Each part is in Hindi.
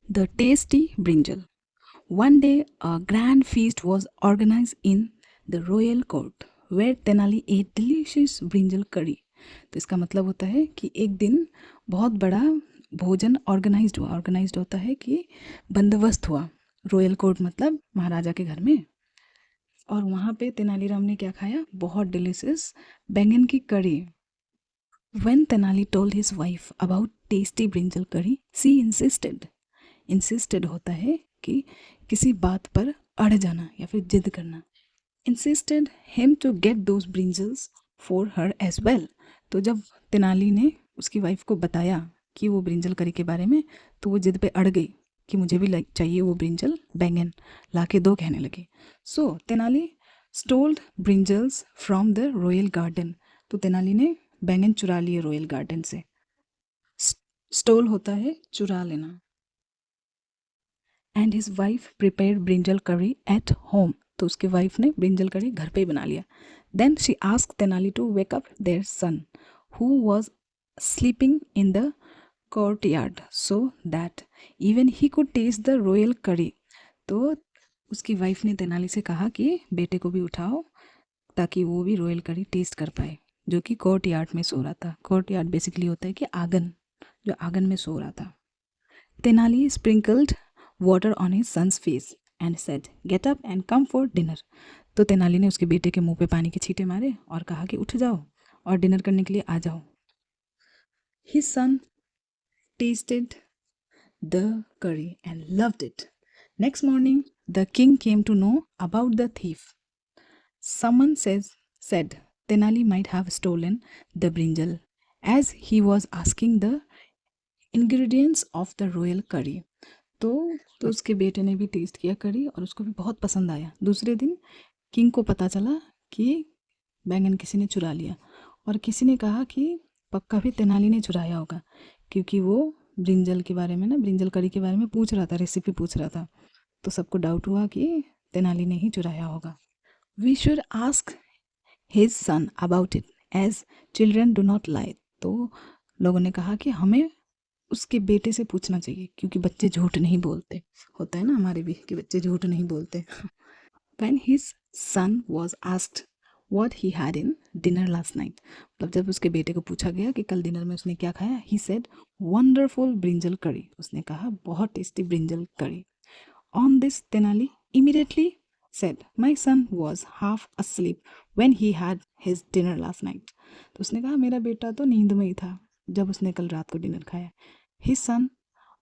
The tasty brinjal. One day, a grand feast was organized in the royal court, where Tenali ate delicious brinjal curry. तो इसका मतलब होता है कि एक दिन बहुत बड़ा भोजन ऑर्गेनाइज्ड हुआ। ऑर्गेनाइज्ड होता है कि बंदोबस्त हुआ। रॉयल कोर्ट मतलब महाराजा के घर में। और वहाँ पे तेनालीराम ने क्या खाया? बहुत डिलीशियस बैंगन की करी। When Tenali told his wife about tasty brinjal curry, she insisted. Insisted होता है कि किसी बात पर अड़ जाना या फिर जिद करना। Insisted him to get those brinjals for her as well. तो जब तेनाली ने उसकी वाइफ को बताया कि वो ब्रिंजल करी के बारे में, तो वो जिद पे अड़ गई कि मुझे भी चाहिए वो ब्रिंजल बैंगन, लाके दो कहने लगी। So Tenali stoled brinjals from the royal garden. तो तेनाली ने बैंगन चुरा लिए रॉयल गार्डन से। स्टोल होता है चुरा लेना। And his wife prepare brinjal करी एट होम। तो उसकी वाइफ ने ब्रिंजल करी घर पे ही बना लिया। Then she ask Tenali to wake up their son who was sleeping in the courtyard so that even he could taste the royal curry. तो उसकी वाइफ ने तेनाली से कहा कि बेटे को भी उठाओ ताकि वो भी रॉयल करी टेस्ट कर पाए, जो कि कोर्ट यार्ड में सो रहा था। कोर्ट यार्ड बेसिकली होता है कि आंगन, जो आंगन में सो रहा था। Tenali sprinkled water on his son's face and said get up and come for dinner. तो तेनाली ने उसके बेटे के मुंह पे पानी के छींटे मारे और कहा कि उठ जाओ और डिनर करने के लिए आ जाओ। His son tasted the curry and loved it. Next morning, the king came to know about the thief. Someone said Tenali might have stolen the brinjal as he was asking the ingredients of the royal curry. तो उसके बेटे ने भी टेस्ट किया करी और उसको भी बहुत पसंद आया। दूसरे दिन किंग को पता चला कि बैंगन किसी ने चुरा लिया और किसी ने कहा कि पक्का भी तेनाली ने चुराया होगा, क्योंकि वो ब्रिंजल के बारे में ना, ब्रिंजल करी के बारे में पूछ रहा था, रेसिपी पूछ रहा था। तो सबको डाउट हुआ कि तेनाली ने ही चुराया होगा। We should ask his son about it as children do not lie. तो लोगों ने कहा कि हमें उसके बेटे से पूछना चाहिए, क्योंकि बच्चे झूठ नहीं बोलते। होता है ना हमारे भी कि बच्चे झूठ नहीं बोलते। When his son was asked what he had in dinner last night, मतलब जब उसके बेटे को पूछा गया कि कल डिनर में उसने क्या खाया, he said wonderful brinjal curry. उसने कहा बहुत टेस्टी ब्रिंजल करी। On this Tenali immediately said my son was half asleep when he had his dinner last night. तो उसने कहा मेरा बेटा तो नींद में ही था जब उसने कल रात को डिनर खाया। His son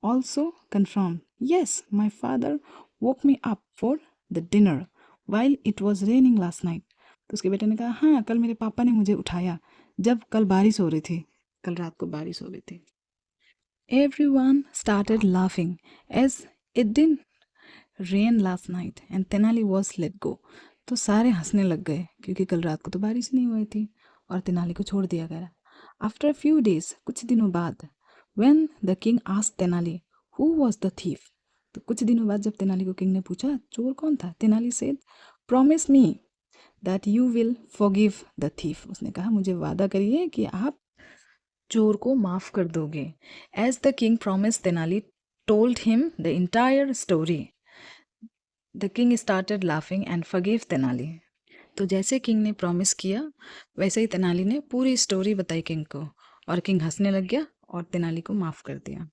also confirmed, yes, my father woke me up for the dinner while it was raining last night. तो उसके बेटे ने कहा हाँ, कल मेरे पापा ने मुझे उठाया जब कल बारिश हो रही थी, कल रात को बारिश हो रही थी। Everyone started laughing as it didn't rain last night and Tenali was let go. तो सारे हंसने लग गए क्योंकि कल रात को तो बारिश नहीं हुई थी और तेनाली को छोड़ दिया गया। After a few days, कुछ दिनों बाद, when the king asked Tenali who was the thief, तो कुछ दिनों बाद जब तेनाली को किंग ने पूछा चोर कौन था, Tenali said promise me that you will forgive the thief. उसने कहा मुझे वादा करिए कि आप चोर को माफ कर दोगे। As the king promised, Tenali told him the entire story. The king started laughing and forgave Tenali. तो जैसे किंग ने प्रॉमिस किया वैसे ही तेनाली ने पूरी स्टोरी बताई किंग को और किंग हंसने लग गया और तेनाली को माफ कर दिया।